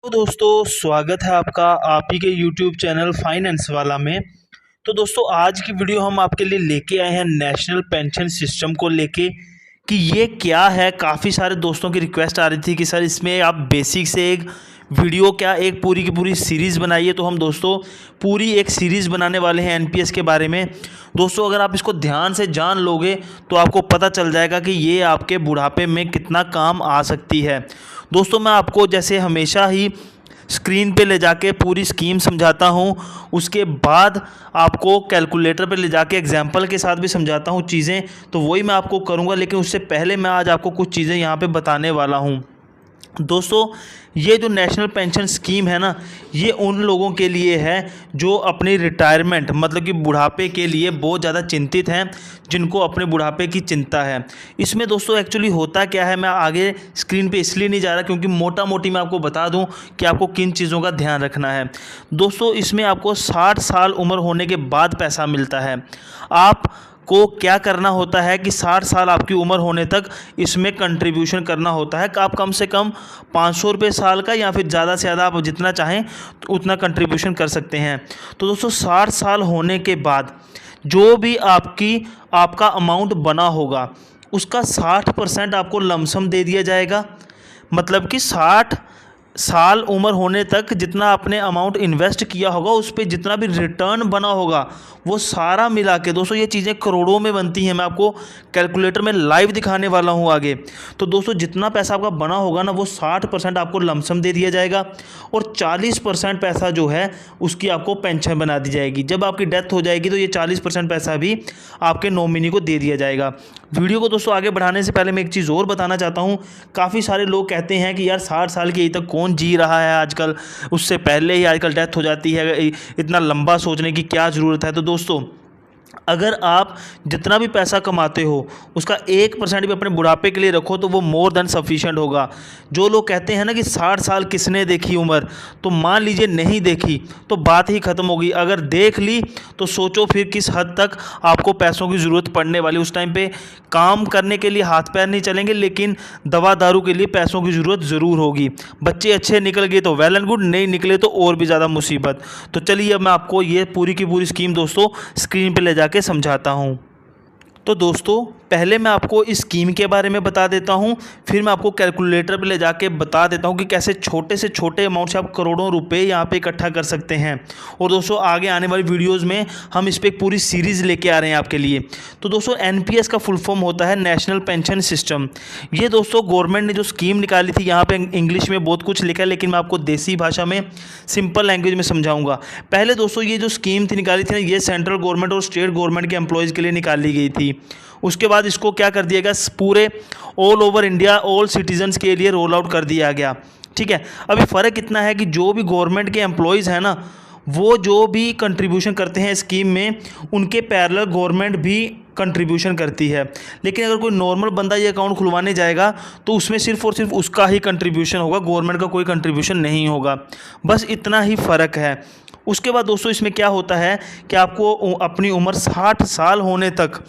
तो दोस्तों स्वागत है आपका आप ही के यूट्यूब चैनल फाइनेंस वाला में। तो दोस्तों आज की वीडियो हम आपके लिए लेके आए हैं नेशनल पेंशन सिस्टम को लेके कि ये क्या है। काफ़ी सारे दोस्तों की रिक्वेस्ट आ रही थी कि सर इसमें आप बेसिक से एक वीडियो क्या एक पूरी की पूरी सीरीज़ बनाइए। तो हम दोस्तों पूरी एक सीरीज़ बनाने वाले हैं एनपीएस के बारे में। दोस्तों अगर आप इसको ध्यान से जान लोगे तो आपको पता चल जाएगा कि ये आपके बुढ़ापे में कितना काम आ सकती है। दोस्तों मैं आपको जैसे हमेशा ही स्क्रीन पे ले जाके पूरी स्कीम समझाता हूँ, उसके बाद आपको कैलकुलेटर पे ले जाके एग्जाम्पल के साथ भी समझाता हूँ चीज़ें, तो वही मैं आपको करूँगा। लेकिन उससे पहले मैं आज आपको कुछ चीज़ें यहाँ पे बताने वाला हूँ। दोस्तों ये जो नेशनल पेंशन स्कीम है ना, ये उन लोगों के लिए है जो अपनी रिटायरमेंट मतलब कि बुढ़ापे के लिए बहुत ज़्यादा चिंतित हैं, जिनको अपने बुढ़ापे की चिंता है। इसमें दोस्तों एक्चुअली होता क्या है, मैं आगे स्क्रीन पे इसलिए नहीं जा रहा क्योंकि मोटा मोटी मैं आपको बता दूं कि आपको किन चीज़ों का ध्यान रखना है। दोस्तों इसमें आपको 60 साल उम्र होने के बाद पैसा मिलता है। आप को क्या करना होता है कि 60 साल आपकी उम्र होने तक इसमें कंट्रीब्यूशन करना होता है। कि आप कम से कम 500 रुपये साल का या फिर ज़्यादा से ज़्यादा आप जितना चाहें तो उतना कंट्रीब्यूशन कर सकते हैं। तो दोस्तों 60 साल होने के बाद जो भी आपका अमाउंट बना होगा उसका 60% आपको लमसम दे दिया जाएगा। मतलब कि 60 साल उम्र होने तक जितना आपने अमाउंट इन्वेस्ट किया होगा उस पर जितना भी रिटर्न बना होगा वो सारा मिला के, दोस्तों ये चीज़ें करोड़ों में बनती हैं। मैं आपको कैलकुलेटर में लाइव दिखाने वाला हूँ आगे। तो दोस्तों जितना पैसा आपका बना होगा ना वो 60% आपको लमसम दे दिया जाएगा और 40% पैसा जो है उसकी आपको पेंशन बना दी जाएगी। जब आपकी डेथ हो जाएगी तो ये 40% पैसा भी आपके नॉमिनी को दे दिया जाएगा। वीडियो को दोस्तों आगे बढ़ाने से पहले मैं एक चीज़ और बताना चाहता हूँ। काफ़ी सारे लोग कहते हैं कि यार 60 साल की एज तक कौन जी रहा है आजकल, उससे पहले ही आजकल डेथ हो जाती है, इतना लंबा सोचने की क्या ज़रूरत है। तो दोस्तों अगर आप जितना भी पैसा कमाते हो उसका 1% भी अपने बुढ़ापे के लिए रखो तो वो मोर देन सफिशिएंट होगा। जो लोग कहते हैं ना कि 60 साल किसने देखी उम्र, तो मान लीजिए नहीं देखी तो बात ही ख़त्म होगी। अगर देख ली तो सोचो फिर किस हद तक आपको पैसों की ज़रूरत पड़ने वाली। उस टाइम पे काम करने के लिए हाथ पैर नहीं चलेंगे, लेकिन दवा दारू के लिए पैसों की ज़रूरत ज़रूर होगी। बच्चे अच्छे निकल गए तो वेल एंड गुड, नहीं निकले तो और भी ज़्यादा मुसीबत। तो चलिए अब मैं आपको ये पूरी की पूरी स्कीम दोस्तों स्क्रीन पे ले जाके समझाता हूँ। तो दोस्तों पहले मैं आपको इस स्कीम के बारे में बता देता हूँ, फिर मैं आपको कैलकुलेटर पे ले जाके बता देता हूँ कि कैसे छोटे से छोटे अमाउंट से आप करोड़ों रुपए यहाँ पे इकट्ठा कर सकते हैं। और दोस्तों आगे आने वाली वीडियोस में हम इस पर एक पूरी सीरीज़ लेके आ रहे हैं आपके लिए। तो दोस्तों एनपीएस का फुल फॉर्म होता है नेशनल पेंशन सिस्टम। ये दोस्तों गवर्नमेंट ने जो स्कीम निकाली थी, यहाँ पर इंग्लिश में बहुत कुछ लिखा है लेकिन मैं आपको देसी भाषा में सिंपल लैंग्वेज में समझाऊँगा। पहले दोस्तों ये जो स्कीम थी निकाली थी ना, ये सेंट्रल गवर्नमेंट और स्टेट गवर्नमेंट के एम्प्लॉयज़ के लिए निकाली गई थी। उसके बाद इसको क्या कर दिया गया, पूरे all over India all citizens के लिए रोल आउट कर दिया गया। ठीक है, अभी फ़र्क इतना है कि जो भी गवर्नमेंट के एम्प्लॉयज़ हैं ना, वो जो भी कंट्रीब्यूशन करते हैं स्कीम में उनके पैरेलल गवर्नमेंट भी कंट्रीब्यूशन करती है। लेकिन अगर कोई नॉर्मल बंदा ये अकाउंट खुलवाने जाएगा तो उसमें सिर्फ और सिर्फ उसका ही कंट्रीब्यूशन होगा, गवर्नमेंट का कोई कंट्रीब्यूशन नहीं होगा। बस इतना ही फ़र्क है। उसके बाद दोस्तों इसमें क्या होता है कि आपको अपनी उम्र 60 साल होने तक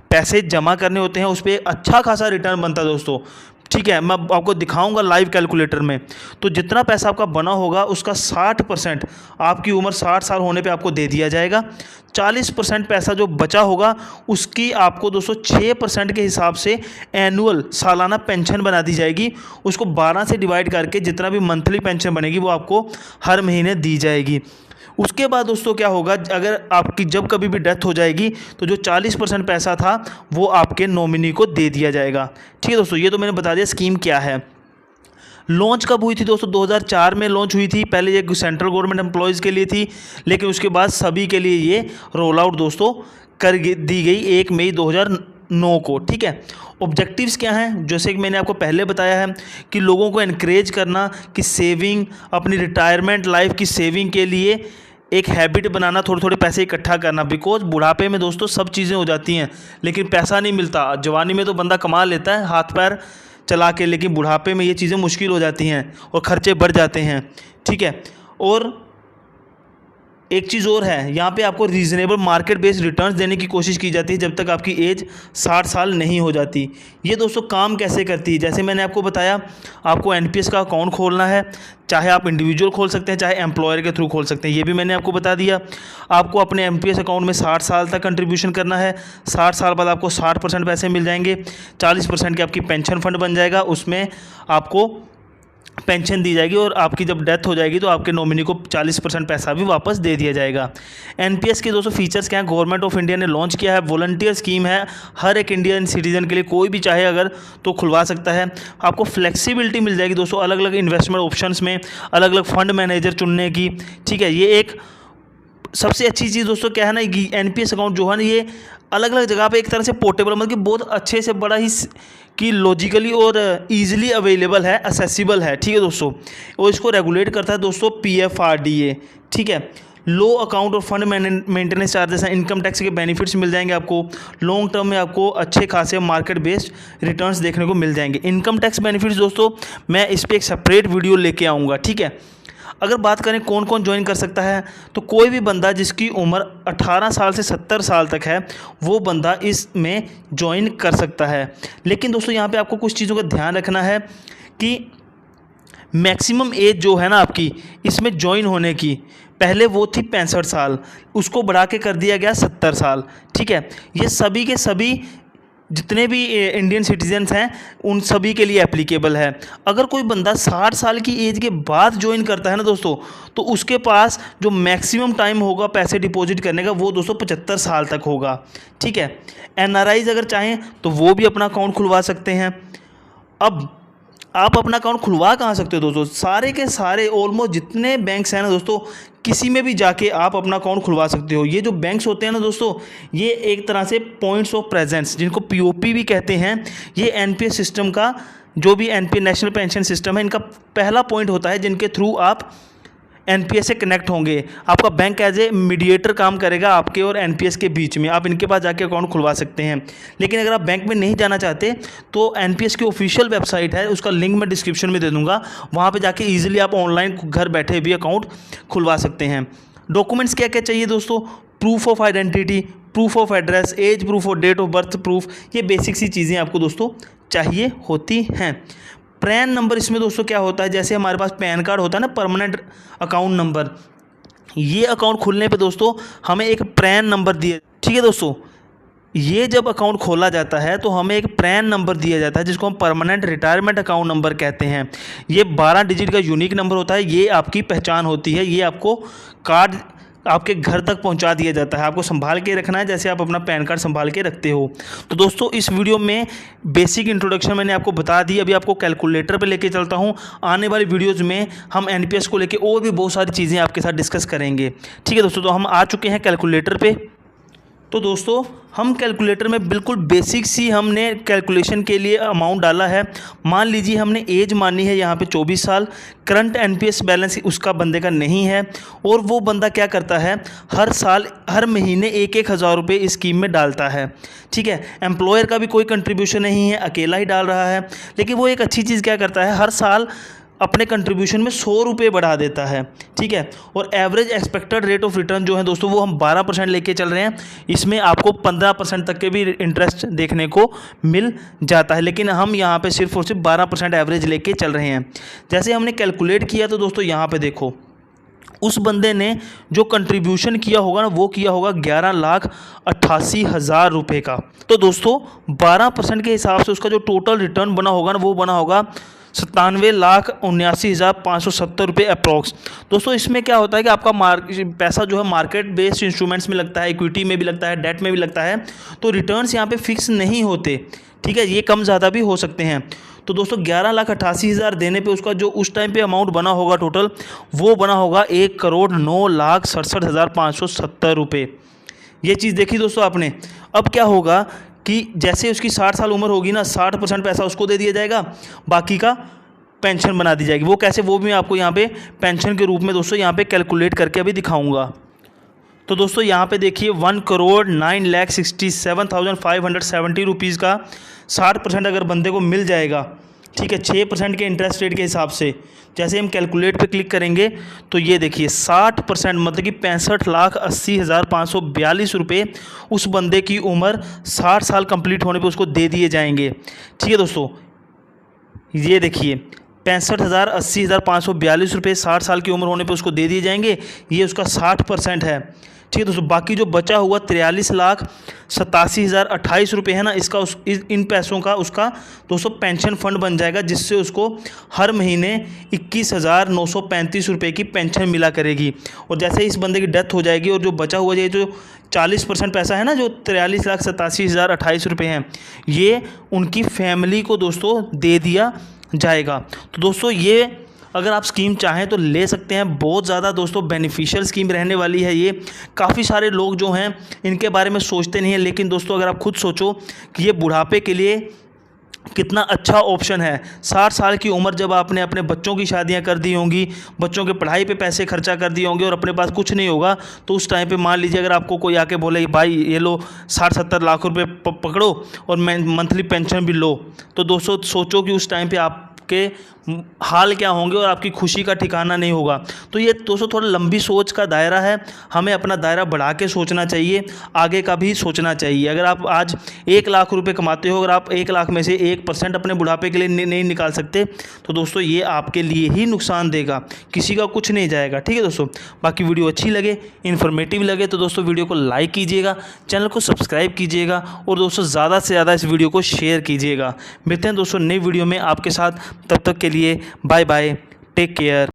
पैसे जमा करने होते हैं, उस पर अच्छा खासा रिटर्न बनता है दोस्तों। ठीक है, मैं आपको दिखाऊंगा लाइव कैलकुलेटर में। तो जितना पैसा आपका बना होगा उसका 60% आपकी उम्र 60 साल होने पे आपको दे दिया जाएगा। 40% पैसा जो बचा होगा उसकी आपको दोस्तों 6% के हिसाब से एनुअल सालाना पेंशन बना दी जाएगी। उसको 12 से डिवाइड करके जितना भी मंथली पेंशन बनेगी वो आपको हर महीने दी जाएगी। उसके बाद दोस्तों क्या होगा, अगर आपकी जब कभी भी डेथ हो जाएगी तो जो 40% पैसा था वो आपके नॉमिनी को दे दिया जाएगा। ठीक है दोस्तों, ये तो मैंने बता दिया स्कीम क्या है। लॉन्च कब हुई थी दोस्तों, 2004 में लॉन्च हुई थी। पहले ये सेंट्रल गवर्नमेंट एम्प्लॉयज़ के लिए थी, लेकिन उसके बाद सभी के लिए ये रोल आउट दोस्तों कर दी गई 1 मई 2009 को। ठीक है, ऑब्जेक्टिव्स क्या हैं, जैसे कि मैंने आपको पहले बताया है कि लोगों को एनकरेज करना कि सेविंग, अपनी रिटायरमेंट लाइफ की सेविंग के लिए एक हैबिट बनाना, थोड़े थोड़े पैसे इकट्ठा करना। बिकॉज बुढ़ापे में दोस्तों सब चीज़ें हो जाती हैं लेकिन पैसा नहीं मिलता। जवानी में तो बंदा कमा लेता है हाथ पैर चला के, लेकिन बुढ़ापे में ये चीज़ें मुश्किल हो जाती हैं और ख़र्चे बढ़ जाते हैं। ठीक है, और एक चीज़ और है, यहाँ पे आपको रीज़नेबल मार्केट बेस्ड रिटर्न्स देने की कोशिश की जाती है जब तक आपकी एज 60 साल नहीं हो जाती। ये दोस्तों काम कैसे करती है, जैसे मैंने आपको बताया, आपको एनपीएस का अकाउंट खोलना है, चाहे आप इंडिविजुअल खोल सकते हैं चाहे एम्प्लॉयर के थ्रू खोल सकते हैं, ये भी मैंने आपको बता दिया। आपको अपने एनपीएस अकाउंट में 60 साल तक कंट्रीब्यूशन करना है, 60 साल बाद आपको 60% पैसे मिल जाएंगे, 40% की आपकी पेंशन फंड बन जाएगा, उसमें आपको पेंशन दी जाएगी और आपकी जब डेथ हो जाएगी तो आपके नॉमिनी को 40% पैसा भी वापस दे दिया जाएगा। एनपीएस के दोस्तों फीचर्स क्या हैं, गवर्नमेंट ऑफ इंडिया ने लॉन्च किया है, वॉलंटियर स्कीम है, हर एक इंडियन सिटीजन के लिए, कोई भी चाहे अगर तो खुलवा सकता है। आपको फ्लेक्सिबिलिटी मिल जाएगी दोस्तों अलग अलग इन्वेस्टमेंट ऑप्शंस में, अलग अलग फंड मैनेजर चुनने की, ठीक है। ये एक सबसे अच्छी चीज़ दोस्तों क्या है ना, एनपीएस अकाउंट जो है ना, ये अलग अलग जगह पे एक तरह से पोर्टेबल, मतलब कि बहुत अच्छे से बड़ा ही कि लॉजिकली और इजीली अवेलेबल है, असेसिबल है, ठीक है दोस्तों। और इसको रेगुलेट करता है दोस्तों पीएफआरडीए, ठीक है। लो अकाउंट और फंड मेंटेनेंस चार्जेस हैं, इनकम टैक्स के बेनिफिट्स मिल जाएंगे आपको, लॉन्ग टर्म में आपको अच्छे खासे मार्केट बेस्ड रिटर्न्स देखने को मिल जाएंगे। इनकम टैक्स बेनिफिट्स दोस्तों मैं इस पर एक सेपरेट वीडियो लेके आऊँगा, ठीक है। अगर बात करें कौन कौन ज्वाइन कर सकता है, तो कोई भी बंदा जिसकी उम्र 18 साल से 70 साल तक है वो बंदा इसमें ज्वाइन कर सकता है। लेकिन दोस्तों यहाँ पे आपको कुछ चीज़ों का ध्यान रखना है कि मैक्सिमम एज जो है ना आपकी इसमें ज्वाइन होने की, पहले वो थी 65 साल, उसको बढ़ा के कर दिया गया 70 साल, ठीक है। ये सभी के सभी जितने भी इंडियन सिटीजन्स हैं उन सभी के लिए एप्लीकेबल है। अगर कोई बंदा 60 साल की एज के बाद ज्वाइन करता है ना दोस्तों, तो उसके पास जो मैक्सिमम टाइम होगा पैसे डिपॉजिट करने का वो दोस्तों 75 साल तक होगा, ठीक है। एनआरआईज अगर चाहें तो वो भी अपना अकाउंट खुलवा सकते हैं। अब आप अपना अकाउंट खुलवा कहाँ सकते हो दोस्तों, सारे के सारे ऑलमोस्ट जितने बैंक्स हैं ना दोस्तों, किसी में भी जाके आप अपना अकाउंट खुलवा सकते हो। ये जो बैंक्स होते हैं ना दोस्तों, ये एक तरह से पॉइंट्स ऑफ प्रेजेंस, जिनको पीओपी भी कहते हैं, ये एनपीएस सिस्टम का, जो भी एनपीएस नेशनल पेंशन सिस्टम है, इनका पहला पॉइंट होता है जिनके थ्रू आप एनपीएस से कनेक्ट होंगे। आपका बैंक एज ए मीडिएटर काम करेगा आपके और एनपीएस के बीच में, आप इनके पास जाके अकाउंट खुलवा सकते हैं। लेकिन अगर आप बैंक में नहीं जाना चाहते तो एनपीएस की ऑफिशियल वेबसाइट है, उसका लिंक मैं डिस्क्रिप्शन में दे दूंगा, वहाँ पे जाके ईजिली आप ऑनलाइन घर बैठे भी अकाउंट खुलवा सकते हैं। डॉक्यूमेंट्स क्या क्या चाहिए दोस्तों, proof of identity, proof of address, age proof और डेट ऑफ बर्थ प्रूफ, ये बेसिक सी चीज़ें आपको दोस्तों चाहिए होती हैं। पैन नंबर इसमें दोस्तों क्या होता है, जैसे हमारे पास पैन कार्ड होता है ना, परमानेंट अकाउंट नंबर, ये अकाउंट खुलने पे दोस्तों हमें एक पैन नंबर दिया, ठीक है दोस्तों। ये जब अकाउंट खोला जाता है तो हमें एक पैन नंबर दिया जाता है जिसको हम परमानेंट रिटायरमेंट अकाउंट नंबर कहते हैं। ये 12 डिजिट का यूनिक नंबर होता है, ये आपकी पहचान होती है, ये आपको कार्ड आपके घर तक पहुंचा दिया जाता है। आपको संभाल के रखना है जैसे आप अपना पैन कार्ड संभाल के रखते हो। तो दोस्तों इस वीडियो में बेसिक इंट्रोडक्शन मैंने आपको बता दी, अभी आपको कैलकुलेटर पे लेके चलता हूं। आने वाली वीडियोज़ में हम एनपीएस को लेके और भी बहुत सारी चीज़ें आपके साथ डिस्कस करेंगे, ठीक है दोस्तों। तो हम आ चुके हैं कैलकुलेटर पे। तो दोस्तों हम कैलकुलेटर में बिल्कुल बेसिक सी हमने कैलकुलेशन के लिए अमाउंट डाला है। मान लीजिए हमने एज मानी है यहाँ पे 24 साल, करंट एनपीएस बैलेंस उसका बंदे का नहीं है, और वो बंदा क्या करता है, हर साल हर महीने 1,000 रुपये इस स्कीम में डालता है, ठीक है। एम्प्लॉयर का भी कोई कंट्रीब्यूशन नहीं है, अकेला ही डाल रहा है। लेकिन वो एक अच्छी चीज़ क्या करता है, हर साल अपने कंट्रीब्यूशन में 100 रुपये बढ़ा देता है, ठीक है। और average expected rate of return जो है दोस्तों वो हम 12% लेके चल रहे हैं। इसमें आपको 15% तक के भी इंटरेस्ट देखने को मिल जाता है, लेकिन हम यहाँ पे सिर्फ और सिर्फ 12% एवरेज लेके चल रहे हैं। जैसे हमने कैलकुलेट किया तो दोस्तों यहाँ पे देखो, उस बंदे ने जो कंट्रीब्यूशन किया होगा ना वो किया होगा 11,88,000 रुपये का। तो दोस्तों 12% के हिसाब से उसका जो टोटल रिटर्न बना होगा ना वो बना होगा 97,79,570 रुपये अप्रॉक्स। दोस्तों इसमें क्या होता है कि आपका पैसा जो है मार्केट बेस्ड इंस्ट्रूमेंट्स में लगता है, इक्विटी में भी लगता है, डेट में भी लगता है, तो रिटर्न्स यहाँ पे फिक्स नहीं होते, ठीक है। ये कम ज़्यादा भी हो सकते हैं। तो दोस्तों 11,88,000 देने पे उसका जो उस टाइम पे अमाउंट बना होगा टोटल, वो बना होगा 1,09,67,570 रुपये। ये चीज़ देखी दोस्तों आपने। अब क्या होगा कि जैसे उसकी 60 साल उम्र होगी ना, 60% पैसा उसको दे दिया जाएगा, बाकी का पेंशन बना दी जाएगी। वो कैसे, वो भी मैं आपको यहाँ पे पेंशन के रूप में दोस्तों यहाँ पे कैलकुलेट करके अभी दिखाऊंगा। तो दोस्तों यहाँ पे देखिए 1,09,67,570 रुपीज़ का 60% अगर बंदे को मिल जाएगा ठीक है, 6% के इंटरेस्ट रेट के हिसाब से। जैसे हम कैलकुलेट पे क्लिक करेंगे तो ये देखिए 60%, मतलब कि 65,80,542 रुपये उस बंदे की उम्र 60 साल कंप्लीट होने पे उसको दे दिए जाएंगे। ठीक है दोस्तों, ये देखिए 65,80,542 रुपये 60 साल की उम्र होने पे उसको दे दिए जाएंगे। ये उसका 60% है। ठीक है दोस्तों, बाकी जो बचा हुआ 43,87,028 रुपये है ना, इसका इन पैसों का उसका दोस्तों पेंशन फंड बन जाएगा, जिससे उसको हर महीने 21,935 रुपये की पेंशन मिला करेगी। और जैसे इस बंदे की डेथ हो जाएगी और जो बचा हुआ ये जो 40% पैसा है ना, जो 43,87,028 रुपये हैं, ये उनकी फैमिली को दोस्तों दे दिया जाएगा। तो दोस्तों ये अगर आप स्कीम चाहें तो ले सकते हैं। बहुत ज़्यादा दोस्तों बेनिफिशियल स्कीम रहने वाली है ये। काफ़ी सारे लोग जो हैं इनके बारे में सोचते नहीं हैं, लेकिन दोस्तों अगर आप खुद सोचो कि ये बुढ़ापे के लिए कितना अच्छा ऑप्शन है। 60 साल की उम्र जब आपने अपने बच्चों की शादियां कर दी होंगी, बच्चों के पढ़ाई पे पैसे खर्चा कर दिए होंगे और अपने पास कुछ नहीं होगा, तो उस टाइम पे मान लीजिए अगर आपको कोई आके बोले भाई ये लो 60-70 लाख रुपए पकड़ो और मंथली पेंशन भी लो, तो दोस्तों सोचो कि उस टाइम पे आपके हाल क्या होंगे और आपकी खुशी का ठिकाना नहीं होगा। तो ये दोस्तों थोड़ा लंबी सोच का दायरा है, हमें अपना दायरा बढ़ा के सोचना चाहिए, आगे का भी सोचना चाहिए। अगर आप आज 1 लाख रुपए कमाते हो, अगर आप 1 लाख में से 1% अपने बुढ़ापे के लिए नहीं निकाल सकते, तो दोस्तों ये आपके लिए ही नुकसान देगा, किसी का कुछ नहीं जाएगा। ठीक है दोस्तों, बाकी वीडियो अच्छी लगे, इन्फॉर्मेटिव लगे तो दोस्तों वीडियो को लाइक कीजिएगा, चैनल को सब्सक्राइब कीजिएगा और दोस्तों ज़्यादा से ज़्यादा इस वीडियो को शेयर कीजिएगा। मिलते हैं दोस्तों नई वीडियो में आपके साथ, तब तक के लिए बाय बाय, टेक केयर।